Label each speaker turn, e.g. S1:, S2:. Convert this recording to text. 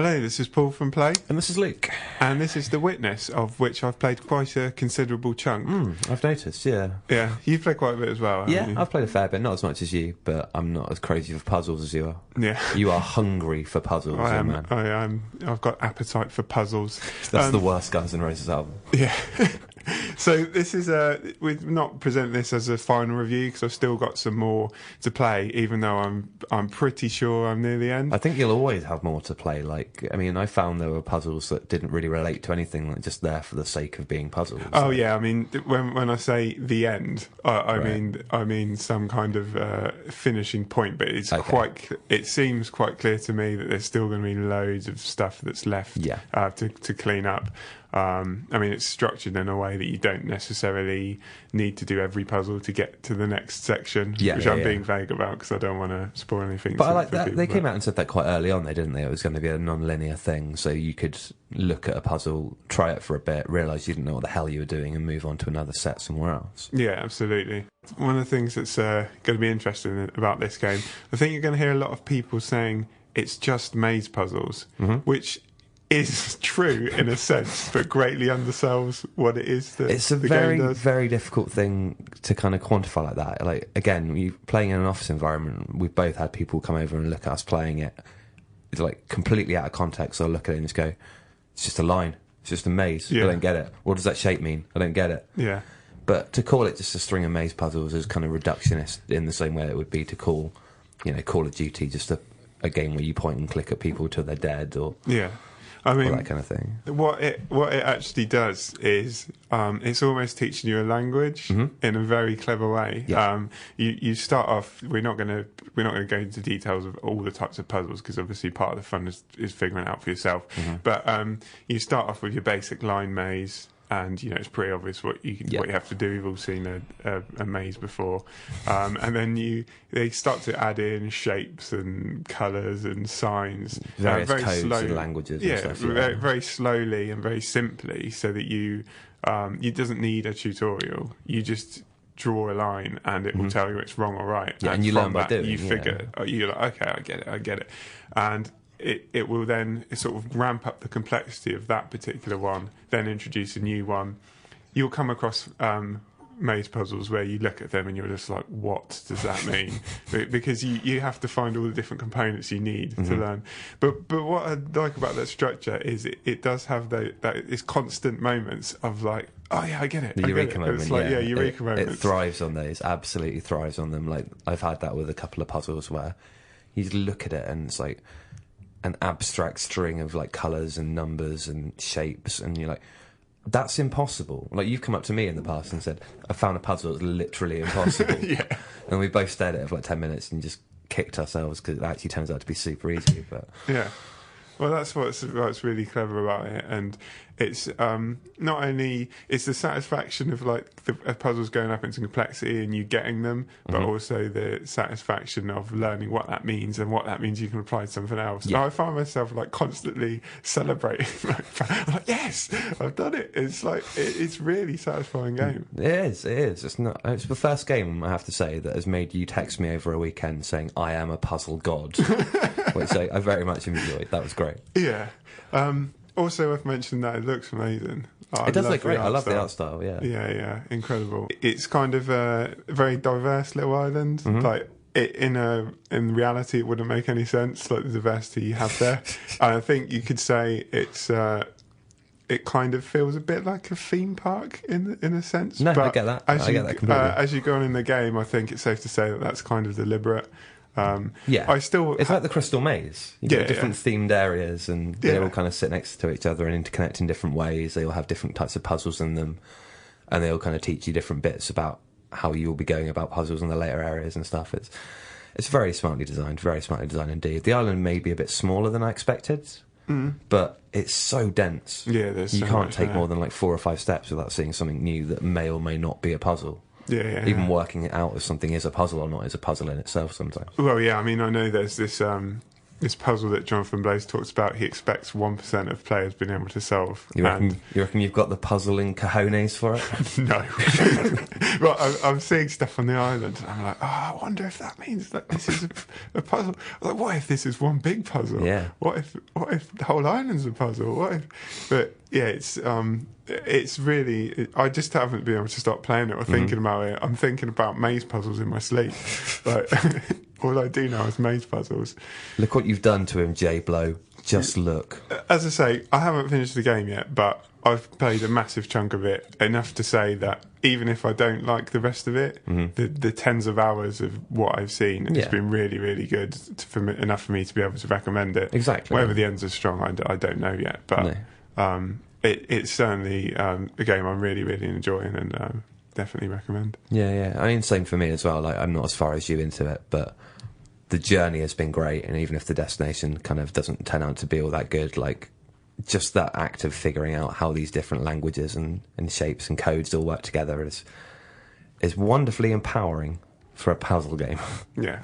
S1: Hello, this is Paul from Play.
S2: And this is Luke.
S1: And this is The Witness, of which I've played quite a considerable chunk.
S2: I've noticed, yeah.
S1: Yeah, you've played quite a bit as well, haven't you?
S2: I've played a fair bit, not as much as you, but I'm not as crazy for puzzles as you are.
S1: Yeah.
S2: You are hungry for puzzles,
S1: I am,
S2: man.
S1: I've got appetite for puzzles.
S2: That's the worst Guns N' Roses album.
S1: Yeah. So this is we've not presented this as a final review because I've still got some more to play, even though I'm pretty sure I'm near the end.
S2: I think you'll always have more to play. I found there were puzzles that didn't really relate to anything, like just there for the sake of being puzzles.
S1: Oh yeah, I mean when I say the end, I mean some kind of finishing point. But it's it seems quite clear to me that there's still going to be loads of stuff that's left to clean up. I mean, it's structured in a way that you don't necessarily need to do every puzzle to get to the next section, which I'm being vague about because I don't want to spoil anything.
S2: But I like that. They came out and said that quite early on, didn't they? It was going to be a non-linear thing, so you could look at a puzzle, try it for a bit, realise you didn't know what the hell you were doing, and move on to another set somewhere else. Yeah,
S1: absolutely. One of the things that's going to be interesting about this game, I think you're going to hear a lot of people saying it's just maze puzzles, which is true in a sense, but greatly undersells what it is that
S2: it's a
S1: the
S2: very,
S1: game does.
S2: very difficult thing to kind of quantify like that. Like, again, you playing in an office environment, we've both had people come over and look at us playing it. It's like completely out of context. They'll look at it and just go, it's just a line. It's just a maze. I don't get it. What does that shape mean? I don't get it.
S1: Yeah.
S2: But to call it just a string of maze puzzles is kind of reductionist in the same way it would be to call, Call of Duty just a game where you point and click at people till they're dead or...
S1: Yeah. I mean,
S2: that kind of thing.
S1: What it actually does is it's almost teaching you a language in a very clever way.
S2: Yeah.
S1: You start off. We're not going to go into details of all the types of puzzles because obviously part of the fun is figuring it out for yourself. But you start off with your basic line maze. And it's pretty obvious what you have to do. We've all seen a maze before, and then they start to add in shapes and colours and signs,
S2: various
S1: very
S2: codes
S1: slowly,
S2: and languages.
S1: Yeah,
S2: and stuff,
S1: very slowly and very simply, so that you doesn't need a tutorial. You just draw a line and it will tell you it's wrong or right.
S2: Yeah, and you learn by doing.
S1: You figure. You're like, okay, I get it, and. It will then sort of ramp up the complexity of that particular one, then introduce a new one. You'll come across maze puzzles where you look at them and you're just like, what does that mean? Because you have to find all the different components you need to learn. But what I like about that structure is it does have these constant moments of like, oh yeah, I get it.
S2: The eureka moment.
S1: It's like, eureka moments.
S2: It thrives on those, absolutely thrives on them. Like, I've had that with a couple of puzzles where you just look at it and it's like an abstract string of like colours and numbers and shapes, and you're like, that's impossible. Like, you've come up to me in the past and said, I found a puzzle that's literally impossible. And we both stared at it for like 10 minutes and just kicked ourselves because it actually turns out to be super easy. But
S1: well, that's what's really clever about it, and it's not only it's the satisfaction of like the puzzles going up into complexity and you getting them, but also the satisfaction of learning what that means and what that means you can apply to something else. Yeah. I find myself like constantly celebrating. I'm like, yes, I've done it. It's like it's really satisfying game.
S2: It is. It's the first game, I have to say, that has made you text me over a weekend saying I am a puzzle god, which I very much enjoyed. That was great.
S1: Yeah. Also, I've mentioned that it looks amazing.
S2: It does look great. I love the art style.
S1: Yeah, incredible. It's kind of a very diverse little island. Like in reality, it wouldn't make any sense. Like the diversity you have there, and I think you could say it kind of feels a bit like a theme park in a sense.
S2: No,
S1: but
S2: I get that. I get that completely.
S1: As you go on in the game, I think it's safe to say that that's kind of deliberate.
S2: It's like the Crystal Maze. You get different themed areas, and they all kind of sit next to each other and interconnect in different ways. They all have different types of puzzles in them, and they all kind of teach you different bits about how you'll be going about puzzles in the later areas and stuff. It's very smartly designed indeed. The island may be a bit smaller than I expected, but it's so dense.
S1: Yeah, there's
S2: you
S1: so
S2: can't
S1: much
S2: take
S1: there.
S2: more than like 4 or 5 steps without seeing something new that may or may not be a puzzle. Even working it out if something is a puzzle or not is a puzzle in itself sometimes.
S1: Well, yeah, I mean, I know there's this this puzzle that Jonathan Blaze talks about, he expects 1% of players being able to solve.
S2: You reckon you've got the puzzling cojones for it?
S1: No. Well, I'm seeing stuff on the island, and I'm like, oh, I wonder if that means that this is a puzzle. Like, what if this is one big puzzle?
S2: Yeah.
S1: What if the whole island's a puzzle? What if? But yeah, it's really. I just haven't been able to stop playing it or thinking about it. I'm thinking about maze puzzles in my sleep. Like, all I do now is maze puzzles.
S2: Look what you've done to him, Jay Blow. Just look.
S1: As I say, I haven't finished the game yet, but I've played a massive chunk of it, enough to say that even if I don't like the rest of it, the tens of hours of what I've seen, it's been really, really good, enough for me to be able to recommend it.
S2: Exactly.
S1: Whether the ends are strong, I don't know yet, but it's certainly a game I'm really, really enjoying and definitely recommend.
S2: Yeah. I mean, same for me as well. Like, I'm not as far as you into it, but the journey has been great, and even if the destination kind of doesn't turn out to be all that good, like, just that act of figuring out how these different languages and shapes and codes all work together is wonderfully empowering for a puzzle game.
S1: Yeah.